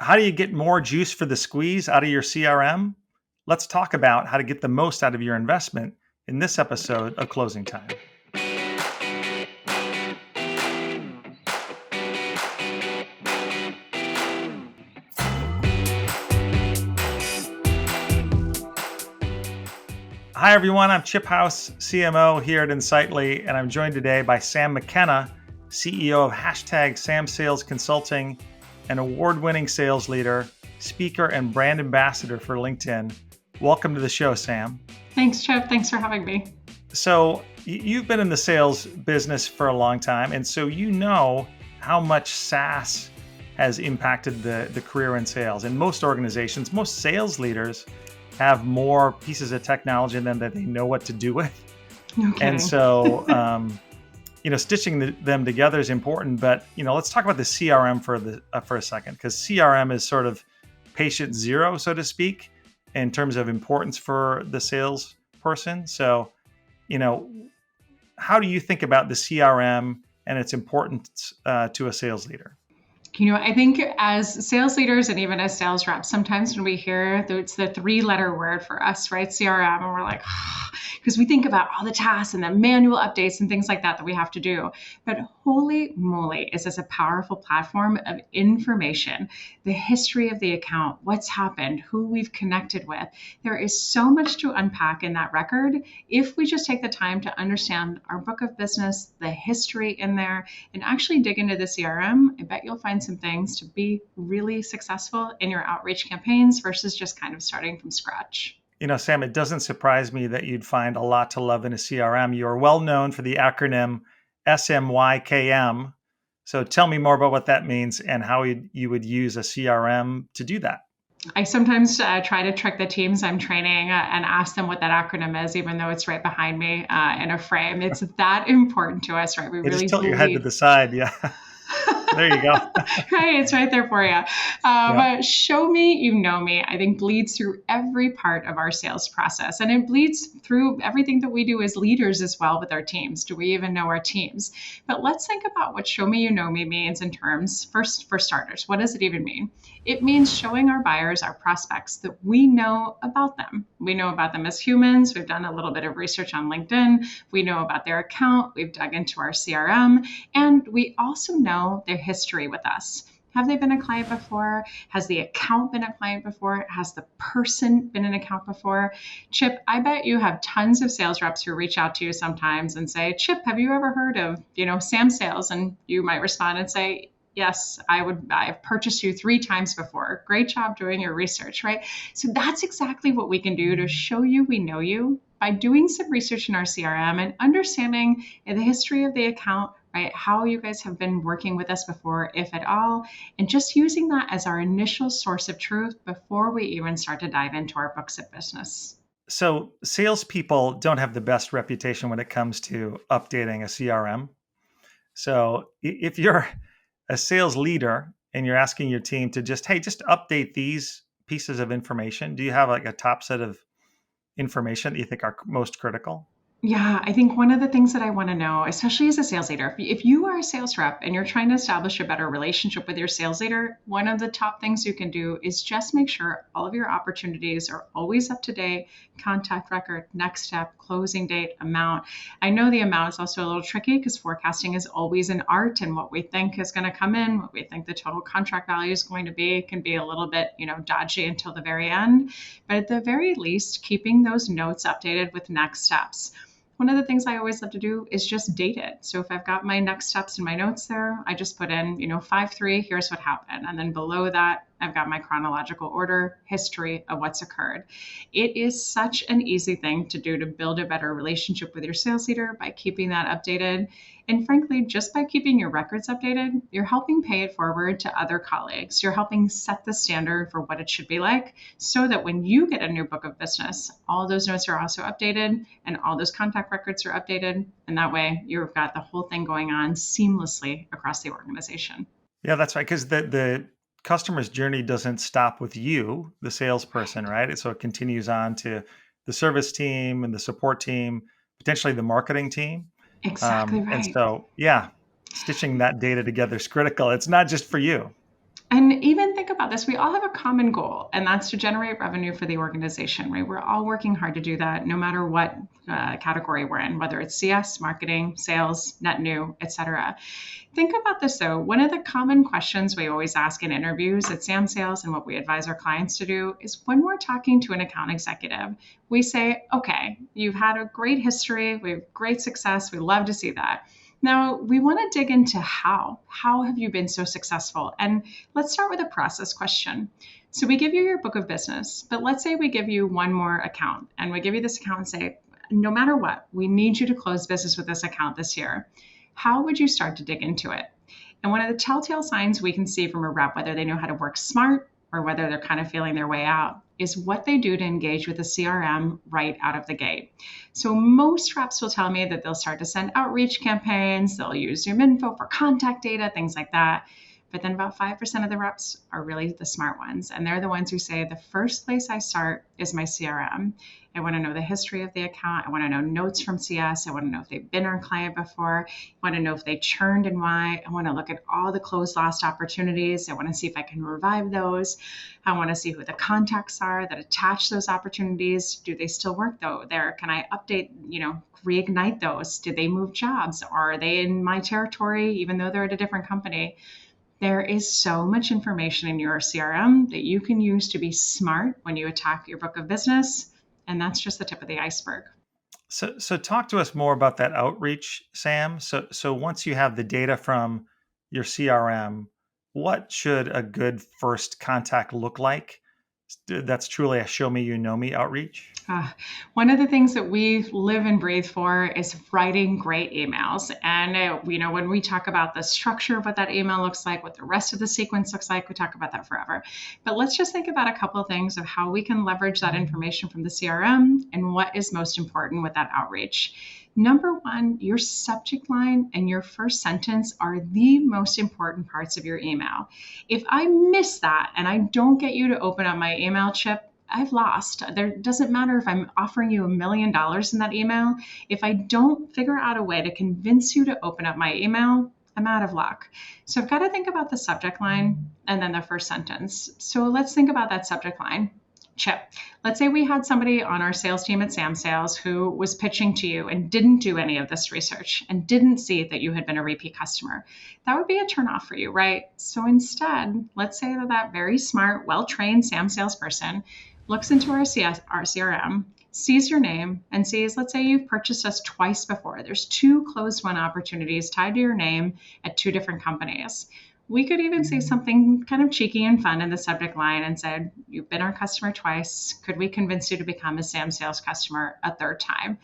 How do you get more juice for the squeeze out of your CRM? Let's talk about how to get the most out of your investment in this episode of Closing Time. Hi, everyone. I'm Chip House, CMO here at Insightly, and I'm joined today by Sam McKenna, CEO of Sam Sales Consulting, an award-winning sales leader, speaker, and brand ambassador for LinkedIn. Welcome to the show, Sam. Thanks, Chip. Thanks for having me. So you've been in the sales business for a long time, and so you know how much SaaS has impacted the career in sales. In most organizations, most sales leaders have more pieces of technology than that they know what to do with. No kidding. And so, stitching them together is important. But, let's talk about the CRM for a second, because CRM is sort of patient zero, so to speak, in terms of importance for the salesperson. So, how do you think about the CRM and its importance to a sales leader? I think as sales leaders and even as sales reps, sometimes when we hear it's the three-letter word for us, right? CRM, and we're like, because we think about all the tasks and the manual updates and things like that we have to do. But holy moly, is this a powerful platform of information, the history of the account, what's happened, who we've connected with. There is so much to unpack in that record if we just take the time to understand our book of business, the history in there, and actually dig into the CRM. I bet you'll find some things to be really successful in your outreach campaigns versus just kind of starting from scratch. Sam, it doesn't surprise me that you'd find a lot to love in a CRM. You are well known for the acronym SMYKM. So tell me more about what that means and how you would use a CRM to do that. I sometimes try to trick the teams I'm training and ask them what that acronym is, even though it's right behind me in a frame. It's that important to us, right? We really just tilt your head to the side, yeah. There you go. Right, it's right there for you. But show me, you know me, I think bleeds through every part of our sales process. And it bleeds through everything that we do as leaders as well with our teams. Do we even know our teams? But let's think about what show me, you know me means in terms, first, for starters, what does it even mean? It means showing our buyers, our prospects, that we know about them. We know about them as humans. We've done a little bit of research on LinkedIn. We know about their account. We've dug into our CRM. And we also know their history with us. Have they been a client before? Has the account been a client before? Has the person been an account before? Chip, I bet you have tons of sales reps who reach out to you sometimes and say, Chip, have you ever heard of, Sam Sales? And you might respond and say, yes, I've purchased you 3 times before. Great job doing your research, right? So that's exactly what we can do to show you we know you by doing some research in our CRM and understanding the history of the account, right? How you guys have been working with us before, if at all, and just using that as our initial source of truth before we even start to dive into our books of business. So salespeople don't have the best reputation when it comes to updating a CRM. So if you're a sales leader and you're asking your team to just update these pieces of information, do you have like a top set of information that you think are most critical? Yeah, I think one of the things that I want to know, especially as a sales leader, if you are a sales rep and you're trying to establish a better relationship with your sales leader, one of the top things you can do is just make sure all of your opportunities are always up to date, contact record, next step, closing date, amount. I know the amount is also a little tricky because forecasting is always an art, and what we think is going to come in, what we think the total contract value is going to be, can be a little bit, dodgy until the very end. But at the very least, keeping those notes updated with next steps. One of the things I always love to do is just date it. So if I've got my next steps in my notes there, I just put in, 5-3, here's what happened. And then below that, I've got my chronological order, history of what's occurred. It is such an easy thing to do to build a better relationship with your sales leader by keeping that updated. And frankly, just by keeping your records updated, you're helping pay it forward to other colleagues. You're helping set the standard for what it should be like so that when you get a new book of business, all those notes are also updated and all those contact records are updated. And that way you've got the whole thing going on seamlessly across the organization. Yeah, that's right. Because the customer's journey doesn't stop with you, the salesperson, right? So it continues on to the service team and the support team, potentially the marketing team. Exactly right. And so, stitching that data together is critical. It's not just for you. And even think about this, we all have a common goal, and that's to generate revenue for the organization, right? We're all working hard to do that no matter what category we're in, whether it's CS, marketing, sales, net new, etc. Think about this though. One of the common questions we always ask in interviews at Sam Sales and what we advise our clients to do is when we're talking to an account executive, we say, okay, you've had a great history, we have great success, we love to see that. Now, we want to dig into how. How have you been so successful? And let's start with a process question. So we give you your book of business, but let's say we give you one more account and we give you this account and say, no matter what, we need you to close business with this account this year. How would you start to dig into it? And one of the telltale signs we can see from a rep, whether they know how to work smart or whether they're kind of feeling their way out, is what they do to engage with the CRM right out of the gate. So most reps will tell me that they'll start to send outreach campaigns, they'll use Zoom info for contact data, things like that. But then about 5% of the reps are really the smart ones. And they're the ones who say, the first place I start is my CRM. I want to know the history of the account. I want to know notes from CS. I want to know if they've been our client before. I want to know if they churned and why. I want to look at all the closed lost opportunities. I want to see if I can revive those. I want to see who the contacts are that attach those opportunities. Do they still work though there? Can I update, reignite those? Did they move jobs? Are they in my territory, even though they're at a different company? There is so much information in your CRM that you can use to be smart when you attack your book of business. And that's just the tip of the iceberg. So talk to us more about that outreach, Sam. So once you have the data from your CRM, what should a good first contact look like? That's truly a show me, you know me outreach. One of the things that we live and breathe for is writing great emails. And, when we talk about the structure of what that email looks like, what the rest of the sequence looks like, we talk about that forever. But let's just think about a couple of things of how we can leverage that information from the CRM and what is most important with that outreach. Number one, your subject line and your first sentence are the most important parts of your email. If I miss that and I don't get you to open up my email, Chip, I've lost. There doesn't matter if I'm offering you $1 million in that email. If I don't figure out a way to convince you to open up my email, I'm out of luck. So I've got to think about the subject line and then the first sentence. So let's think about that subject line. Chip, let's say we had somebody on our sales team at Sam Sales who was pitching to you and didn't do any of this research and didn't see that you had been a repeat customer. That would be a turnoff for you, right? So instead, let's say that very smart, well-trained Sam salesperson looks into our CRM, sees your name, and sees, let's say you've purchased us twice before. There's 2 closed won opportunities tied to your name at 2 different companies. We could even say something kind of cheeky and fun in the subject line and said, you've been our customer twice. Could we convince you to become a Sam Sales customer a 3rd time?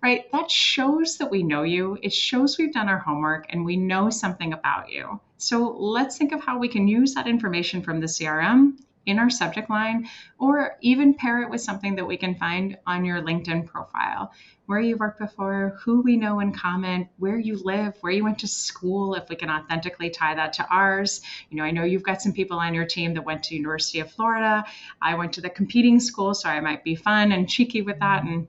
Right? That shows that we know you. It shows we've done our homework and we know something about you. So let's think of how we can use that information from the CRM in our subject line, or even pair it with something that we can find on your LinkedIn profile, where you worked before, who we know in common, where you live, where you went to school, if we can authentically tie that to ours. I know you've got some people on your team that went to University of Florida. I went to the competing school, so I might be fun and cheeky with that and,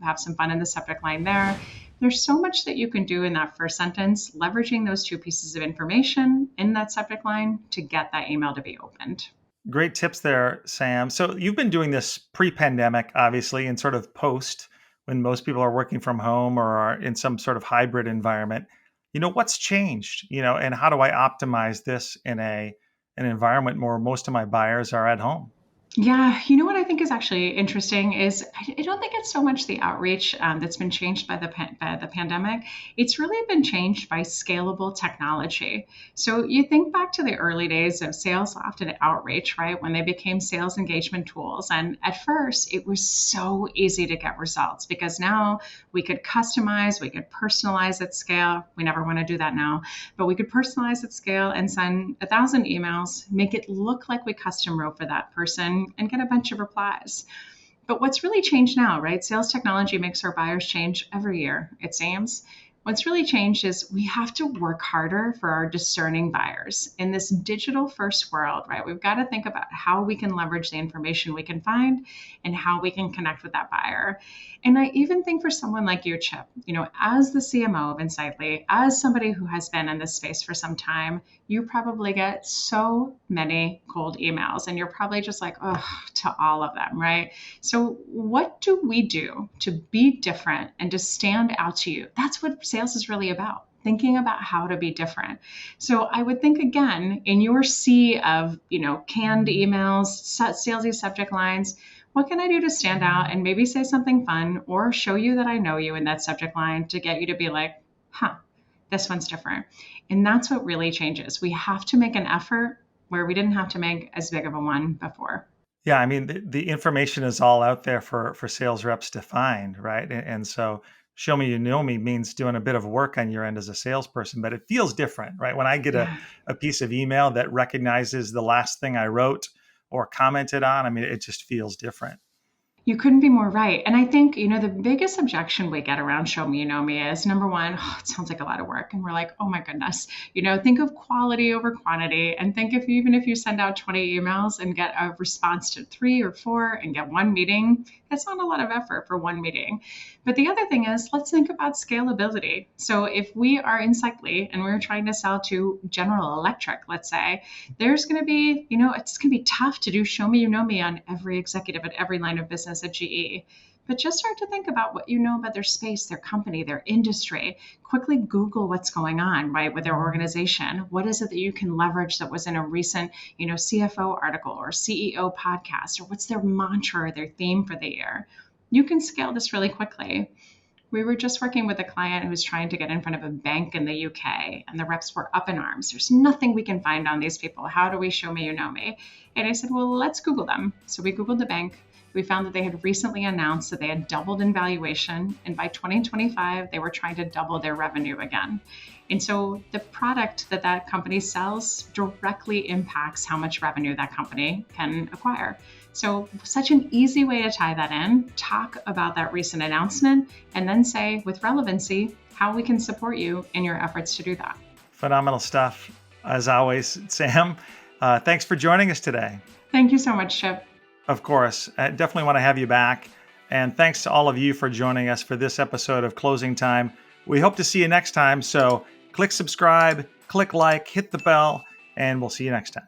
have some fun in the subject line there. There's so much that you can do in that first sentence, leveraging those 2 pieces of information in that subject line to get that email to be opened. Great tips there, Sam. So you've been doing this pre-pandemic, obviously, and sort of post when most people are working from home or are in some sort of hybrid environment. What's changed? And how do I optimize this in an environment where most of my buyers are at home? Yeah, what I think is actually interesting is I don't think it's so much the outreach that's been changed by the pandemic. It's really been changed by scalable technology. So you think back to the early days of SalesLoft and outreach, right, when they became sales engagement tools. And at first, it was so easy to get results because now we could customize, we could personalize at scale. We never want to do that now, but we could personalize at scale and send 1,000 emails, make it look like we custom wrote for that person and get a bunch of replies. But what's really changed now, right? Sales technology makes our buyers change every year, it seems. What's really changed is we have to work harder for our discerning buyers. In this digital first world, right? We've got to think about how we can leverage the information we can find and how we can connect with that buyer. And I even think for someone like you, Chip, as the CMO of Insightly, as somebody who has been in this space for some time, you probably get so many cold emails and you're probably just like, oh, to all of them, right? So what do we do to be different and to stand out to you? That's what sales is really about. Thinking about how to be different. So I would think again in your sea of, canned emails, salesy subject lines, what can I do to stand out and maybe say something fun or show you that I know you in that subject line to get you to be like, huh, this one's different. And that's what really changes. We have to make an effort where we didn't have to make as big of a one before. Yeah, I mean, the information is all out there for sales reps to find, right? And so show me you know me means doing a bit of work on your end as a salesperson, but it feels different, right? When I get Yeah. a piece of email that recognizes the last thing I wrote or commented on, I mean, it just feels different. You couldn't be more right. And I think, the biggest objection we get around Show Me You Know Me is number one, oh, it sounds like a lot of work. And we're like, oh my goodness, think of quality over quantity. And think even if you send out 20 emails and get a response to 3 or 4 and get one meeting, that's not a lot of effort for one meeting. But the other thing is, let's think about scalability. So if we are Insightly and we're trying to sell to General Electric, let's say, there's going to be, it's going to be tough to do Show Me You Know Me on every executive at every line of business at GE. But just start to think about what you know about their space, their company, their industry. Quickly Google what's going on, right, with their organization. What is it that you can leverage that was in a recent, CFO article or CEO podcast, or what's their mantra or their theme for the year? You can scale this really quickly. We were just working with a client who was trying to get in front of a bank in the UK, and the reps were up in arms. There's nothing we can find on these people. How do we show me you know me? And I said, well, let's Google them. So we Googled the bank. We found that they had recently announced that they had doubled in valuation, and by 2025, they were trying to double their revenue again. And so the product that company sells directly impacts how much revenue that company can acquire. So such an easy way to tie that in, talk about that recent announcement, and then say with relevancy, how we can support you in your efforts to do that. Phenomenal stuff, as always, Sam. Thanks for joining us today. Thank you so much, Chip. Of course, I definitely want to have you back. And thanks to all of you for joining us for this episode of Closing Time. We hope to see you next time. So click subscribe, click like, hit the bell, and we'll see you next time.